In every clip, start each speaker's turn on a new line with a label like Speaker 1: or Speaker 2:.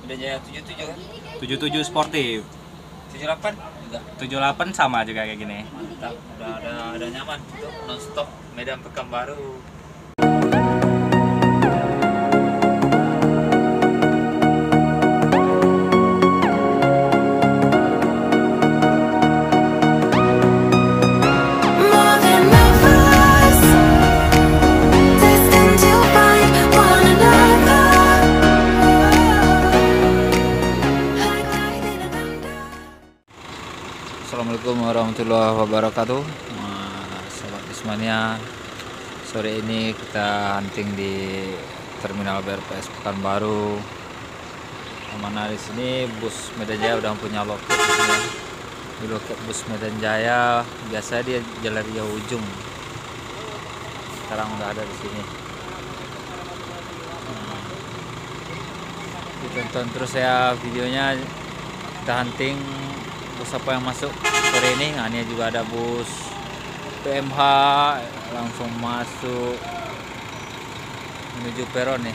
Speaker 1: Medan Jaya 77 kan?
Speaker 2: 77 sportif.
Speaker 1: 78 enggak.
Speaker 2: 78 sama juga kayak gini.
Speaker 1: Mantap, udah nyaman untuk nonstop Medan Pekanbaru. Assalamualaikum warahmatullahi wabarakatuh. Sobat Bismania, sore ini kita hunting di Terminal BRPS Pekanbaru. Mana di sini bus Medan Jaya udah punya loket di sini. Di loket bus Medan Jaya biasanya dia Jalan Riau Ujung. Sekarang udah ada di sini. Ditonton terus ya videonya, kita hunting bus apa yang masuk sore ini. Nah, ini juga ada bus PMH langsung masuk menuju peron nih.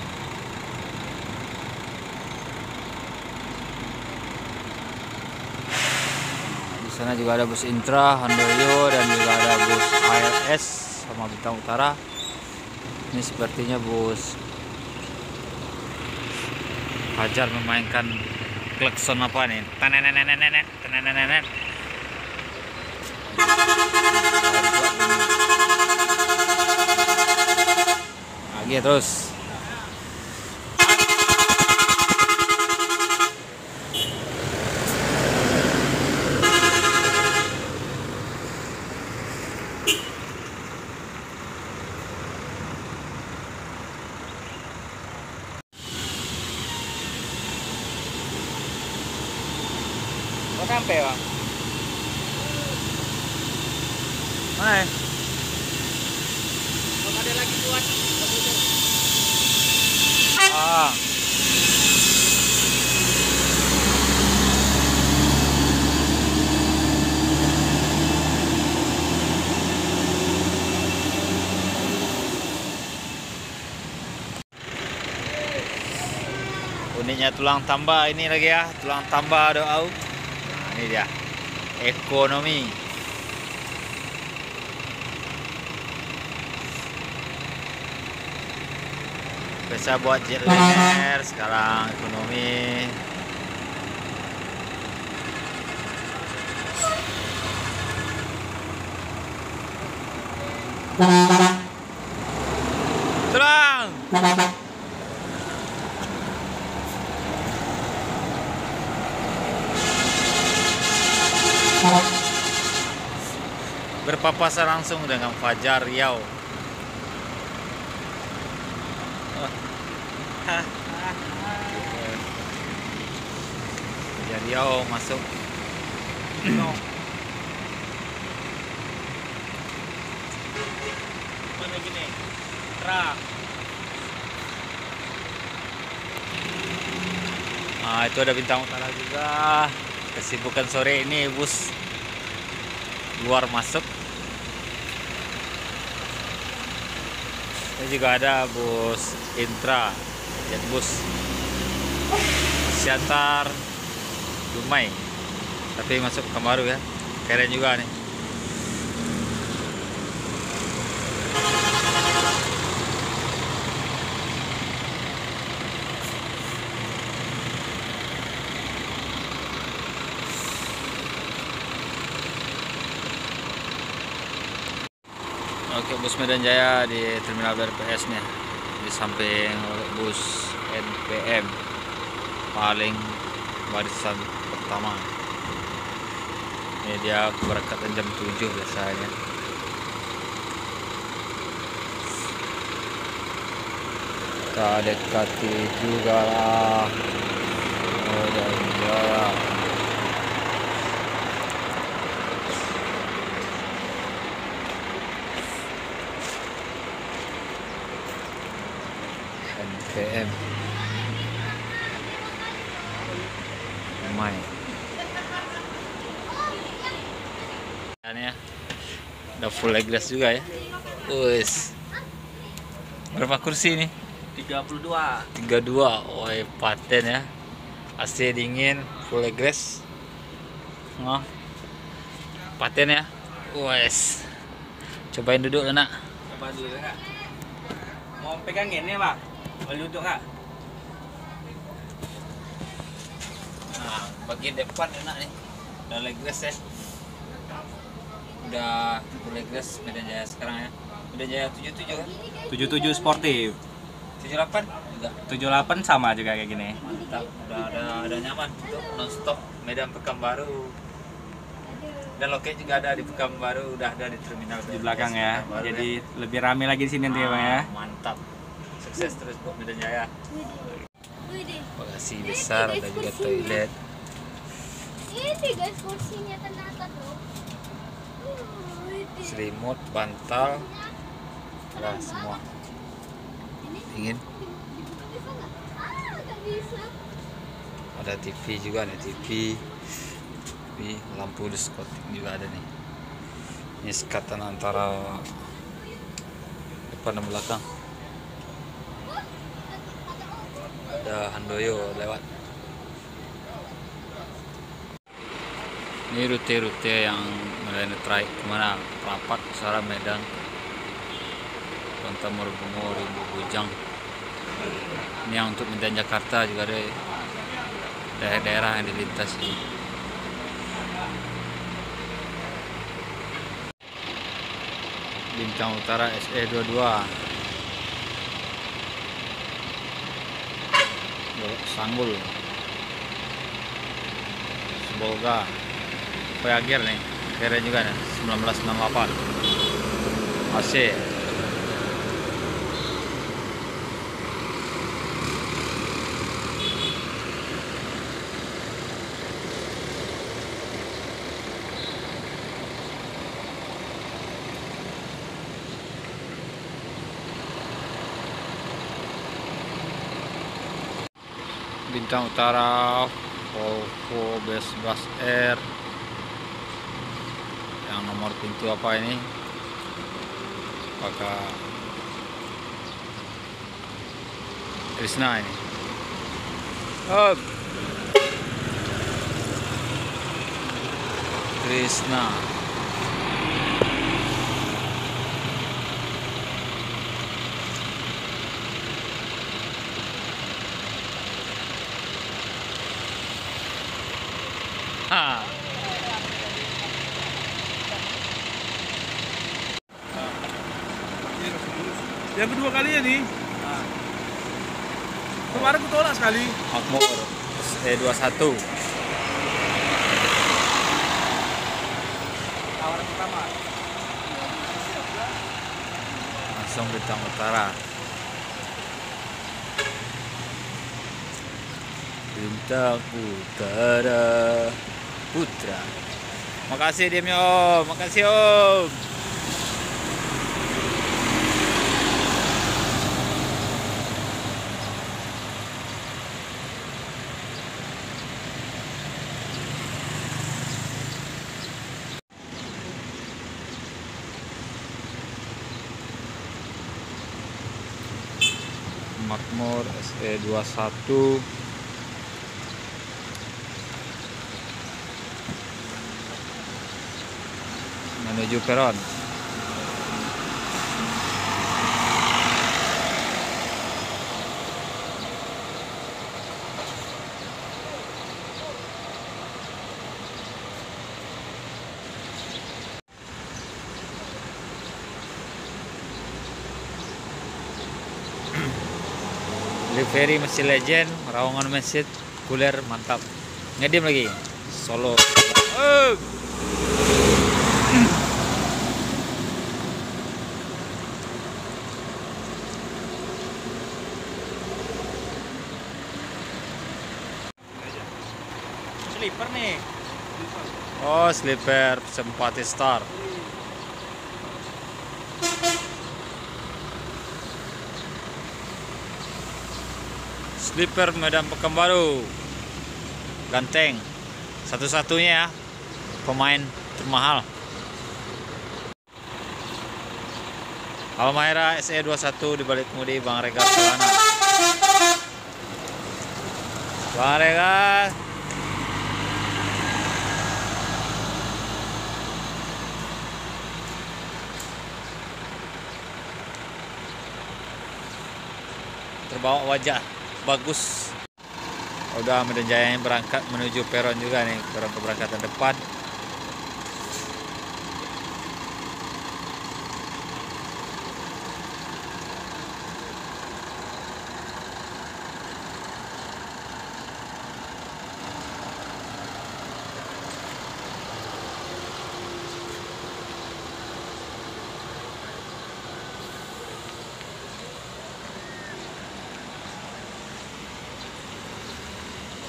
Speaker 1: Di sana juga ada bus Intra, Handoyo, dan juga ada bus ALS sama Bintang Utara. Ini sepertinya bus Fajar memainkan klakson apa nih? Tenenenenenet. Lagi terus. Sampai bang. Mana? Ada lagi buat. Ah. Uniknya tulang tambah ini lagi ya, tulang tambah doa. Ini dia ekonomi. Biasa buat jetliner, sekarang ekonomi. Tulang. Berpapasan langsung dengan Fajar Riau. Fajar Riau masuk. Mana gini? Truk. Itu ada Bintang Utara juga. Kesibukan sore ini bus luar masuk. Ini juga ada bus Intra, bus Siantar Dumai, tapi masuk Pekanbaru ya. Keren juga nih. Oke, bus Medan Jaya di Terminal BRPS nya, di samping bus NPM paling barisan pertama. Ini dia keberangkatan jam 7 biasanya. Kita dekati juga lah Medan Jaya. NPM Dumai. Ya, udah full leg glass juga ya. Wes. Berapa kursi nih? 32.
Speaker 2: 32. Woi, paten ya.
Speaker 1: AC dingin, full leg rest. Oh, paten ya. Wes. Cobain duduk nak.
Speaker 2: Coba dulu kak. Mau pegang ini pak? Mau duduk kak?
Speaker 1: Nah, bagian depan enak nih. Udah leg rest ya. Udah full leg rest Medan Jaya sekarang ya. Medan Jaya 77 kan?
Speaker 2: 77 sportif.
Speaker 1: 78 juga.
Speaker 2: 78 sama juga kayak gini.
Speaker 1: Mantap, udah ada nyaman untuk nonstop Medan Pekanbaru. Dan loket juga ada di Pekanbaru, udah ada di terminal
Speaker 2: Di belakang ya.
Speaker 1: Pekanbaru,
Speaker 2: Jadi lebih rame lagi di sini nanti ya bang ya.
Speaker 1: Mantap. Sukses terus buat Medan Jaya.
Speaker 3: Widih.
Speaker 1: Bagasi besar, ada juga toilet.
Speaker 3: Ini guys kursinya ternyata tuh. Widih.
Speaker 1: Selimut, bantal, ada semua. Dingin.
Speaker 3: Dibuka bisa nggak? Nggak bisa.
Speaker 1: Ada TV juga, ada TV. Lampu diskotik juga ada nih. Ini sekatan antara depan dan belakang. Ada Handoyo lewat. Ini rute-rute yang melayani trayek kemana? Prapat, Usara, Medan, Kontamor, Bungo, Rimbu, Bujang. Ini yang untuk Medan Jakarta juga ada daerah-daerah yang dilintasi. Bintang Utara SE22, Sanggul, Sebolga, Voyager nih, keren juga nih, 1998, AC. Bintang Utara Volvo Bus R yang nomor pintu apa ini, apakah Krishna ini? Oh, Krishna. Ah.
Speaker 4: Yang kedua kalinya nih. Kemarin aku tolak sekali.
Speaker 1: Makmur SE21.
Speaker 2: Tawaran pertama.
Speaker 1: Langsung Bintang Utara. Bintang Utara Putra. Makasih diemnya Om, makasih Om. Makmur SE21 menuju peron. Delivery masih legend, Rawangan Masjid, kuler mantap. Ngedim lagi, Solo.
Speaker 2: Sleeper nih.
Speaker 1: Oh, sleeper Sempati Star. Sleeper Medan Pekanbaru. Ganteng. Satu-satunya ya pemain termahal. Halmahera SE21 di balik kemudi Bang Regar Celana. Vale guys. Terbawa wajah bagus. Udah Medan Jaya berangkat menuju peron juga nih, peron keberangkatan depan.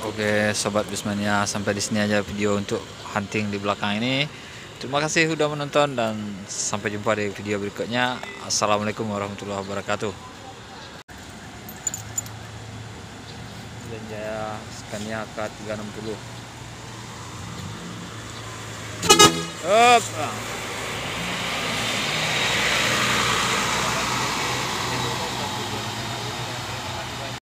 Speaker 1: Oke sobat Bismania, sampai di sini aja video untuk hunting di belakang ini. Terima kasih sudah menonton dan sampai jumpa di video berikutnya. Assalamualaikum warahmatullahi wabarakatuh. Medan Jaya Scania K360. Up.